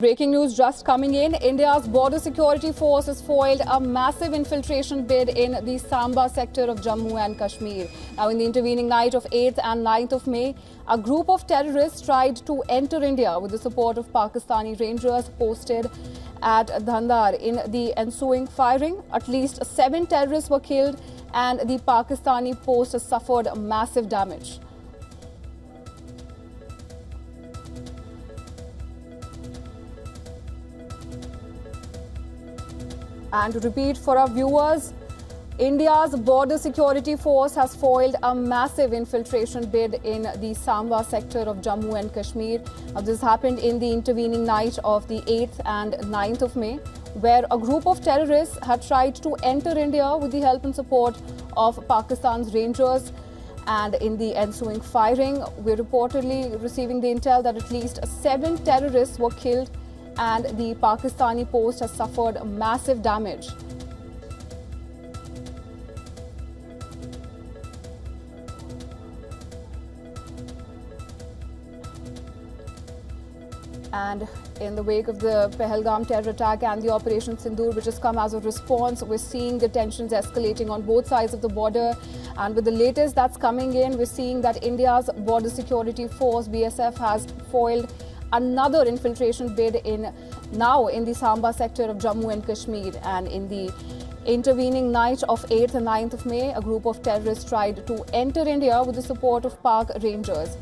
Breaking news just coming in. India's border security force has foiled a massive infiltration bid in the Samba sector of Jammu and Kashmir. Now, in the intervening night of 8th and 9th of May, a group of terrorists tried to enter India with the support of Pakistani rangers posted at Dhandar. In the ensuing firing, at least 7 terrorists were killed and the Pakistani post has suffered massive damage. And to repeat for our viewers, India's border security force has foiled a massive infiltration bid in the Samba sector of Jammu and Kashmir. Now, this happened in the intervening night of the 8th and 9th of May, where a group of terrorists had tried to enter India with the help and support of Pakistan's rangers. And in the ensuing firing, we're reportedly receiving the intel that at least 7 terrorists were killed and the Pakistani post has suffered massive damage. And in the wake of the Pahalgam terror attack and the Operation Sindoor, which has come as a response, we're seeing the tensions escalating on both sides of the border. And with the latest that's coming in, we're seeing that India's border security force, BSF, has foiled another infiltration bid in the Samba sector of Jammu and Kashmir. And in the intervening night of 8th and 9th of May, a group of terrorists tried to enter India with the support of Pak rangers.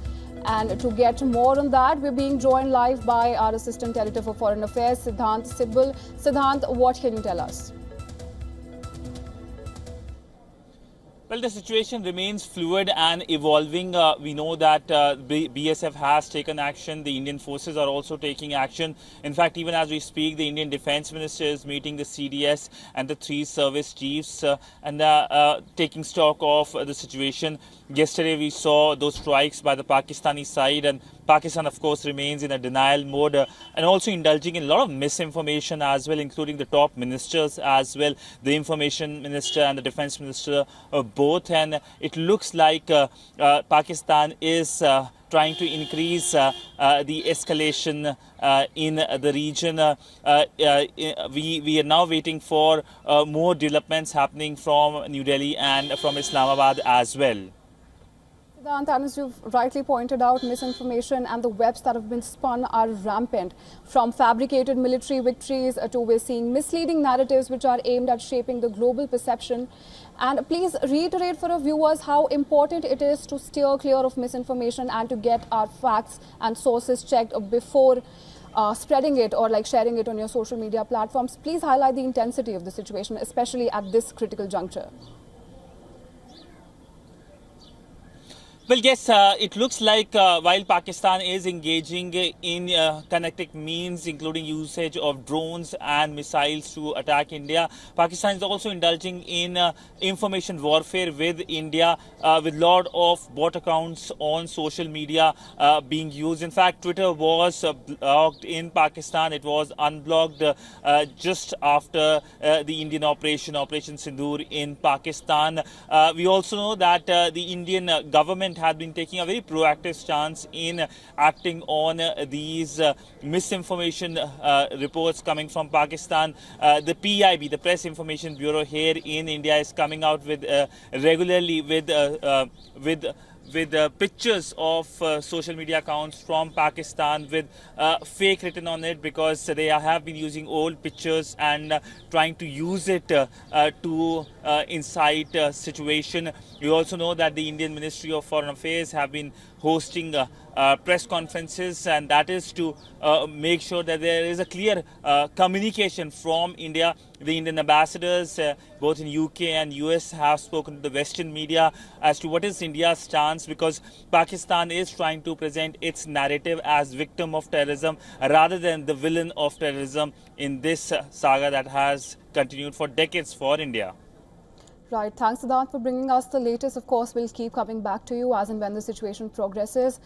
And to get more on that, we're being joined live by our Assistant Editor for Foreign Affairs, Siddhant Sibbal. Siddhant, what can you tell us? Well, the situation remains fluid and evolving. We know that BSF has taken action. The Indian forces are also taking action. In fact, even as we speak, the Indian Defence Minister is meeting the CDS and the 3 service chiefs and taking stock of the situation. Yesterday, we saw those strikes by the Pakistani side, and Pakistan, of course, remains in a denial mode and also indulging in a lot of misinformation as well, including the top ministers as well, the Information Minister and the Defence Minister both. And it looks like Pakistan is trying to increase the escalation in the region. We are now waiting for more developments happening from New Delhi and from Islamabad as well. And as you've rightly pointed out, misinformation and the webs that have been spun are rampant. From fabricated military victories to we're seeing misleading narratives which are aimed at shaping the global perception. And please reiterate for our viewers how important it is to steer clear of misinformation and to get our facts and sources checked before spreading it or sharing it on your social media platforms. Please highlight the intensity of the situation, especially at this critical juncture. Well, yes, it looks like while Pakistan is engaging in kinetic means, including usage of drones and missiles to attack India, Pakistan is also indulging in information warfare with India, with a lot of bot accounts on social media being used. In fact, Twitter was blocked in Pakistan. It was unblocked just after the Indian Operation Sindoor in Pakistan. We also know that the Indian government has been taking a very proactive stance in acting on these misinformation reports coming from Pakistan. The PIB, the Press Information Bureau here in India, is coming out with regularly with pictures of social media accounts from Pakistan with fake written on it, because they have been using old pictures and trying to use it to incite a situation. We also know that the Indian Ministry of Foreign Affairs have been hosting press conferences, and that is to make sure that there is a clear communication from India. The Indian ambassadors, both in UK and US, have spoken to the Western media as to what is India's stance, because Pakistan is trying to present its narrative as victim of terrorism rather than the villain of terrorism in this saga that has continued for decades for India. Right. Thanks, Siddhant, for bringing us the latest. Of course, we'll keep coming back to you as and when the situation progresses.